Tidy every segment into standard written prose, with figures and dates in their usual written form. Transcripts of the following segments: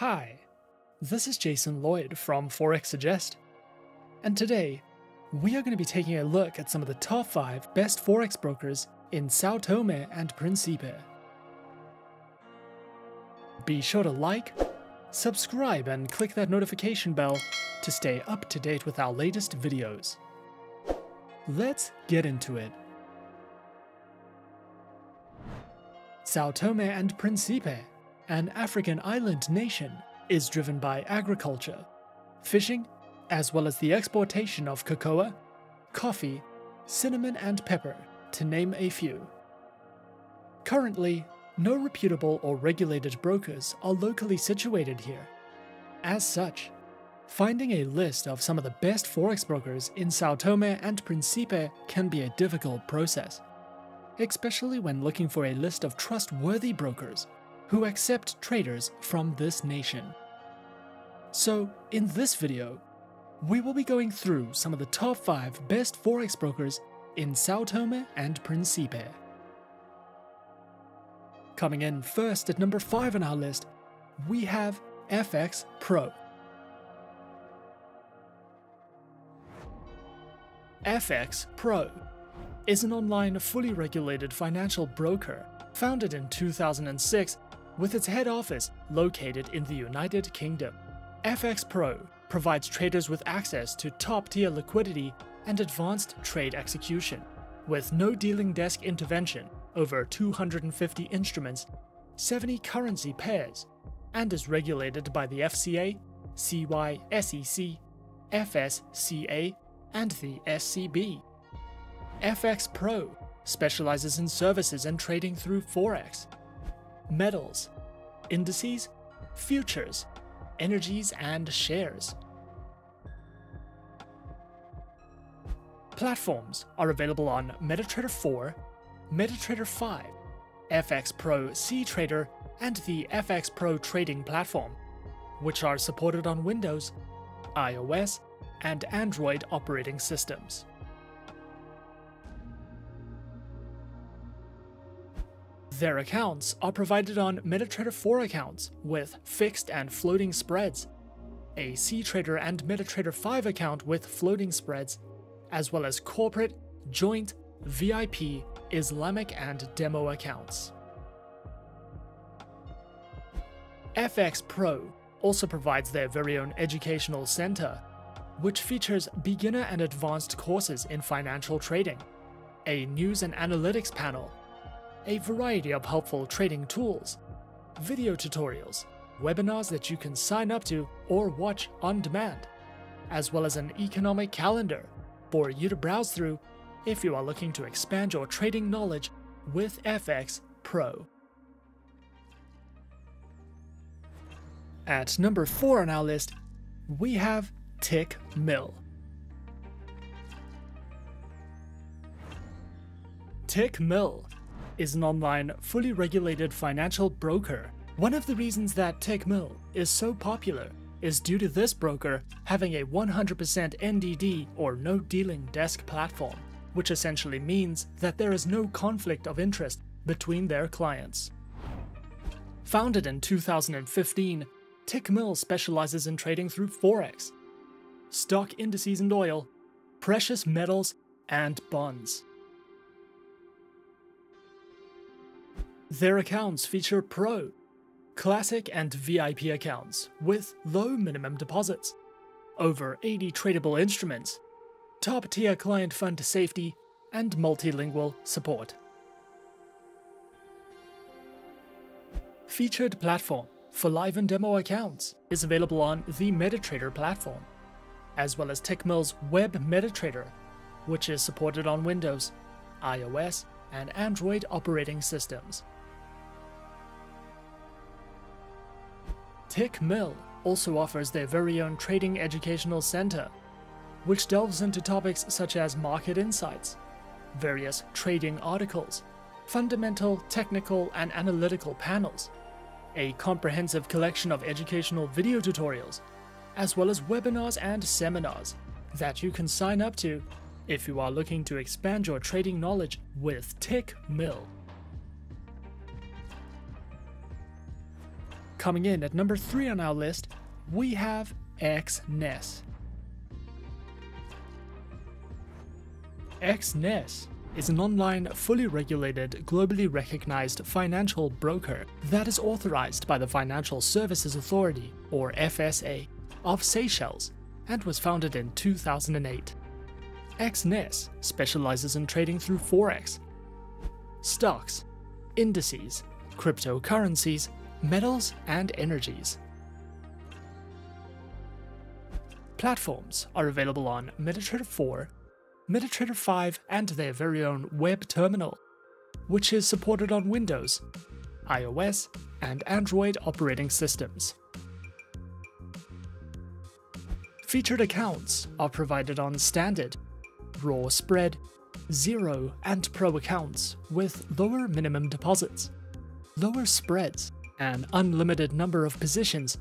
Hi, this is Jason Lloyd from Forexsuggest, and today we are going to be taking a look at some of the top 5 best Forex brokers in São Tomé and Príncipe. Be sure to like, subscribe, and click that notification bell to stay up to date with our latest videos. Let's get into it. São Tomé and Príncipe, an African island nation, is driven by agriculture, fishing, as well as the exportation of cocoa, coffee, cinnamon, and pepper, to name a few. Currently, no reputable or regulated brokers are locally situated here. As such, finding a list of some of the best Forex brokers in São Tomé and Príncipe can be a difficult process, especially when looking for a list of trustworthy brokers who accept traders from this nation. So, in this video, we will be going through some of the top 5 best Forex brokers in São Tomé and Príncipe. Coming in first at number 5 on our list, we have FXPro. FXPro is an online fully regulated financial broker founded in 2006 with its head office located in the United Kingdom. FXPro provides traders with access to top-tier liquidity and advanced trade execution, with no dealing desk intervention, over 250 instruments, 70 currency pairs, and is regulated by the FCA, CySEC, FSCA, and the SCB. FXPro specializes in services and trading through Forex, metals, indices, futures, energies, and shares. Platforms are available on MetaTrader 4, MetaTrader 5, FXPro Ctrader, and the FXPro Trading Platform, which are supported on Windows, iOS, and Android operating systems. Their accounts are provided on MetaTrader 4 accounts with fixed and floating spreads, a Ctrader and MetaTrader 5 account with floating spreads, as well as corporate, joint, VIP, Islamic and Demo accounts. FXPro also provides their very own educational center, which features beginner and advanced courses in financial trading, a news and analytics panel, a variety of helpful trading tools, video tutorials, webinars that you can sign up to or watch on demand, as well as an economic calendar for you to browse through if you are looking to expand your trading knowledge with FXPro. At number 4 on our list, we have Tickmill. Tickmill is an online, fully regulated financial broker. One of the reasons that Tickmill is so popular is due to this broker having a 100% NDD or no dealing desk platform, which essentially means that there is no conflict of interest between their clients. Founded in 2015, Tickmill specializes in trading through Forex, stock indices and oil, precious metals, and bonds. Their accounts feature Pro, Classic, and VIP accounts with low minimum deposits, over 80 tradable instruments, top-tier client fund safety, and multilingual support. Featured platform for live and demo accounts is available on the MetaTrader platform, as well as Tickmill's Web MetaTrader, which is supported on Windows, iOS, and Android operating systems. Tickmill also offers their very own trading educational center, which delves into topics such as market insights, various trading articles, fundamental, technical, and analytical panels, a comprehensive collection of educational video tutorials, as well as webinars and seminars that you can sign up to if you are looking to expand your trading knowledge with Tickmill. Coming in at number 3 on our list, we have Exness. Exness is an online, fully regulated, globally recognized financial broker that is authorized by the Financial Services Authority, or FSA, of Seychelles and was founded in 2008. Exness specializes in trading through Forex, stocks, indices, cryptocurrencies, metals, and energies. Platforms are available on MetaTrader 4, MetaTrader 5, and their very own web terminal, which is supported on Windows, iOS, and Android operating systems. Featured accounts are provided on Standard, Raw Spread, Zero, and Pro accounts with lower minimum deposits, lower spreads, an unlimited number of positions,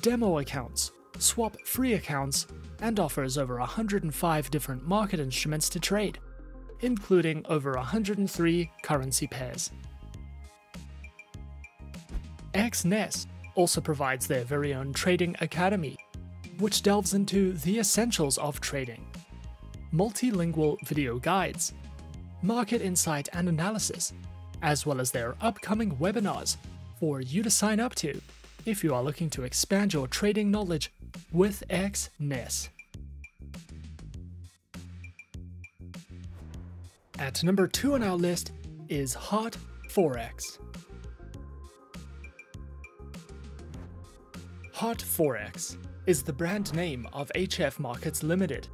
demo accounts, swap-free accounts, and offers over 105 different market instruments to trade, including over 103 currency pairs. Exness also provides their very own trading academy, which delves into the essentials of trading, multilingual video guides, market insight and analysis, as well as their upcoming webinars for you to sign up to if you are looking to expand your trading knowledge with Exness. At number 2 on our list is Hot Forex. Hot Forex is the brand name of HF Markets Limited,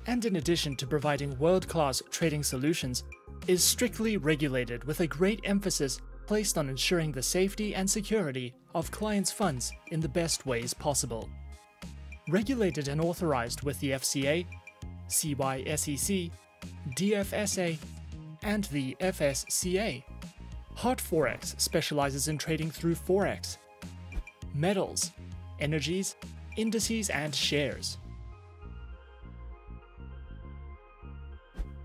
and in addition to providing world-class trading solutions, is strictly regulated with a great emphasis placed on ensuring the safety and security of clients' funds in the best ways possible. Regulated and authorized with the FCA, CySEC, DFSA, and the FSCA, Hot Forex specializes in trading through Forex, metals, energies, indices, and shares.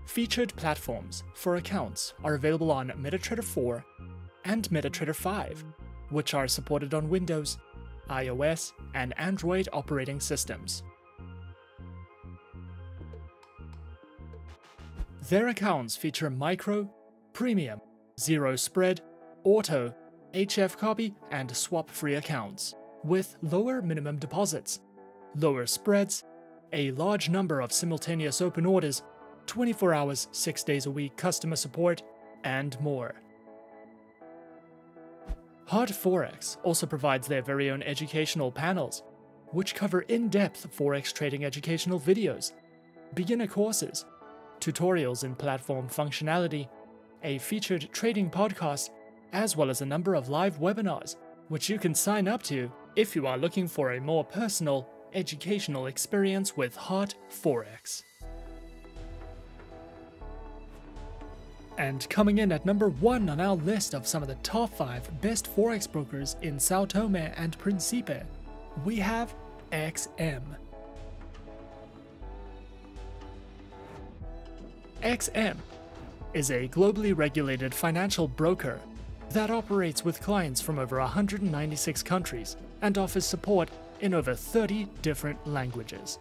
Featured platforms for accounts are available on MetaTrader 4 and MetaTrader 5, which are supported on Windows, iOS, and Android operating systems. Their accounts feature micro, premium, zero spread, auto, HF copy, and swap-free accounts, with lower minimum deposits, lower spreads, a large number of simultaneous open orders, 24 hours, 6 days a week customer support, and more. Hot Forex also provides their very own educational panels, which cover in-depth Forex trading educational videos, beginner courses, tutorials in platform functionality, a featured trading podcast, as well as a number of live webinars, which you can sign up to if you are looking for a more personal, educational experience with Hot Forex. And coming in at number 1 on our list of some of the top 5 best Forex brokers in São Tomé and Príncipe, we have XM. XM is a globally regulated financial broker that operates with clients from over 196 countries and offers support in over 30 different languages.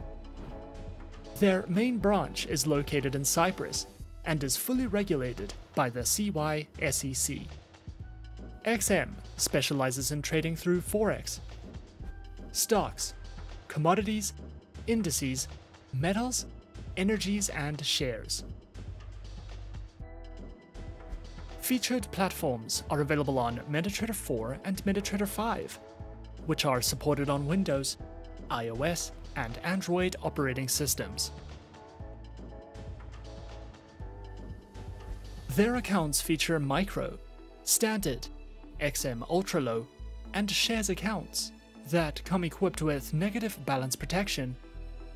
Their main branch is located in Cyprus and is fully regulated by the CySEC. XM specializes in trading through Forex, stocks, commodities, indices, metals, energies, and shares. Featured platforms are available on MetaTrader 4 and MetaTrader 5, which are supported on Windows, iOS, and Android operating systems. Their accounts feature micro, standard, XM Ultra Low, and shares accounts that come equipped with negative balance protection,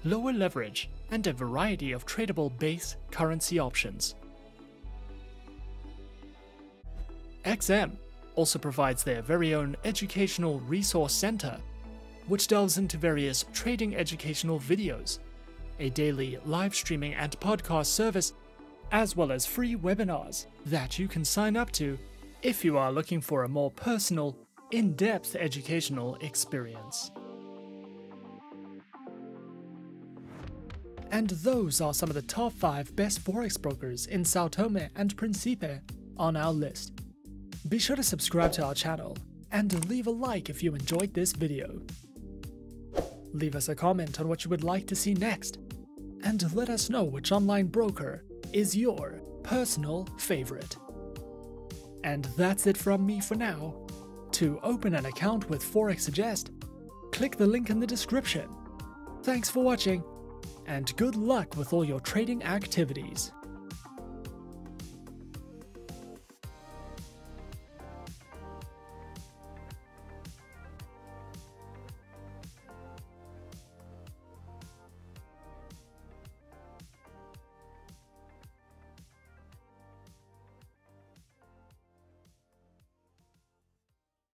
lower leverage, and a variety of tradable base currency options. XM also provides their very own educational resource center, which delves into various trading educational videos, a daily live streaming and podcast service, as well as free webinars that you can sign up to if you are looking for a more personal, in-depth educational experience. And those are some of the top 5 best Forex brokers in São Tomé and Príncipe on our list. Be sure to subscribe to our channel and leave a like if you enjoyed this video. Leave us a comment on what you would like to see next, and let us know which online broker is your personal favorite. And that's it from me for now. To open an account with Forexsuggest, click the link in the description. Thanks for watching, and good luck with all your trading activities.